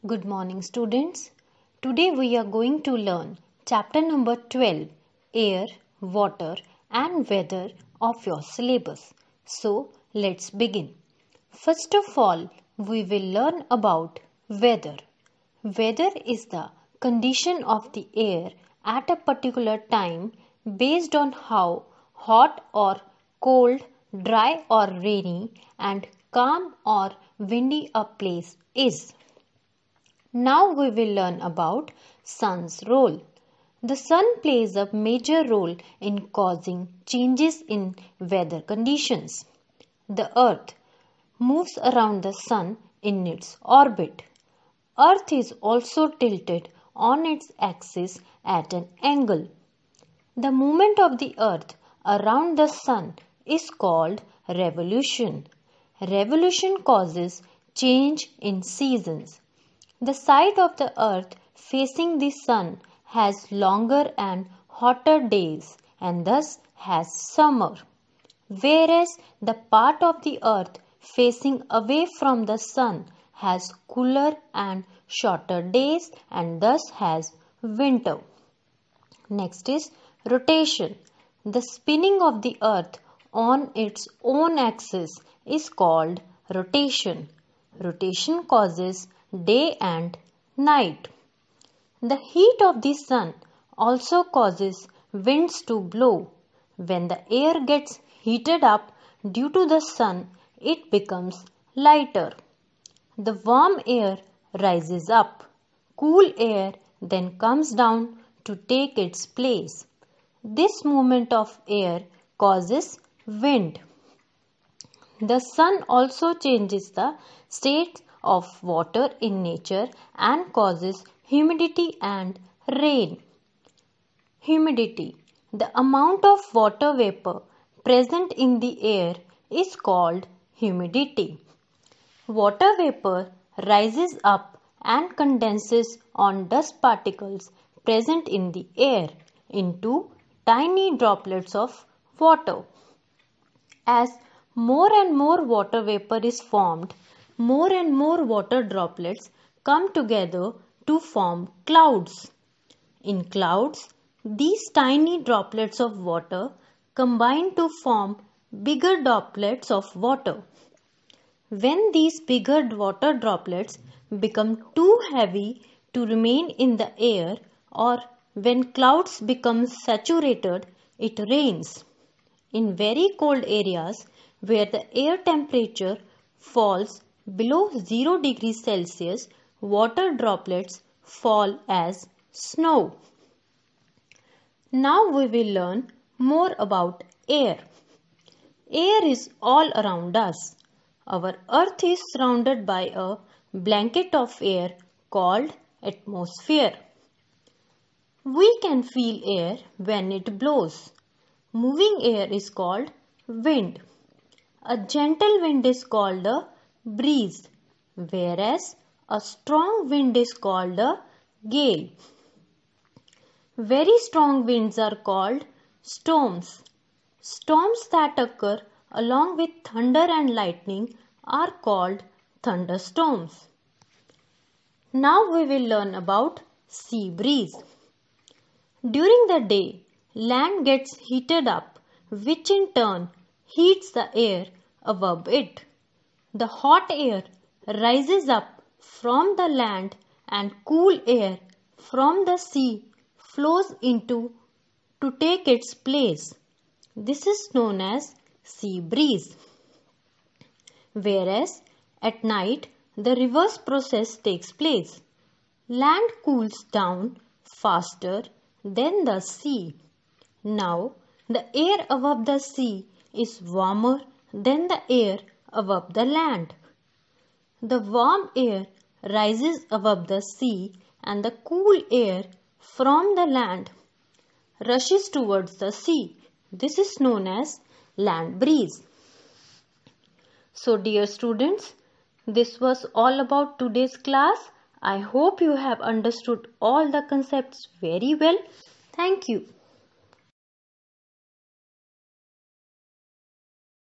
Good morning, students. Today we are going to learn chapter number 12, Air, Water and Weather of your syllabus. So, let's begin. First of all, we will learn about weather. Weather is the condition of the air at a particular time based on how hot or cold, dry or rainy, and calm or windy a place is. Now we will learn about sun's role. The sun plays a major role in causing changes in weather conditions. The earth moves around the sun in its orbit. Earth is also tilted on its axis at an angle. The movement of the earth around the sun is called revolution. Revolution causes change in seasons. The side of the earth facing the sun has longer and hotter days and thus has summer, whereas the part of the earth facing away from the sun has cooler and shorter days and thus has winter. Next is rotation. The spinning of the earth on its own axis is called rotation. Rotation causes day and night. The heat of the sun also causes winds to blow. When the air gets heated up due to the sun, it becomes lighter. The warm air rises up. Cool air then comes down to take its place. This movement of air causes wind. The sun also changes the state of water in nature and causes humidity and rain. Humidity. The amount of water vapor present in the air is called humidity. Water vapor rises up and condenses on dust particles present in the air into tiny droplets of water. As more and more water vapor is formed, more and more water droplets come together to form clouds. In clouds, these tiny droplets of water combine to form bigger droplets of water. When these bigger water droplets become too heavy to remain in the air or when clouds become saturated, it rains. In very cold areas where the air temperature falls below 0 degrees Celsius, water droplets fall as snow. Now we will learn more about air. Air is all around us. Our earth is surrounded by a blanket of air called atmosphere. We can feel air when it blows. Moving air is called wind. A gentle wind is called a breeze, whereas a strong wind is called a gale. Very strong winds are called storms. Storms that occur along with thunder and lightning are called thunderstorms. Now we will learn about sea breeze. During the day, land gets heated up, which in turn heats the air above it. The hot air rises up from the land and cool air from the sea flows into to take its place. This is known as sea breeze. Whereas at night the reverse process takes place. Land cools down faster than the sea. Now the air above the sea is warmer than the air above the land. The warm air rises above the sea and the cool air from the land rushes towards the sea. This is known as land breeze. So dear students, this was all about today's class. I hope you have understood all the concepts very well. Thank you.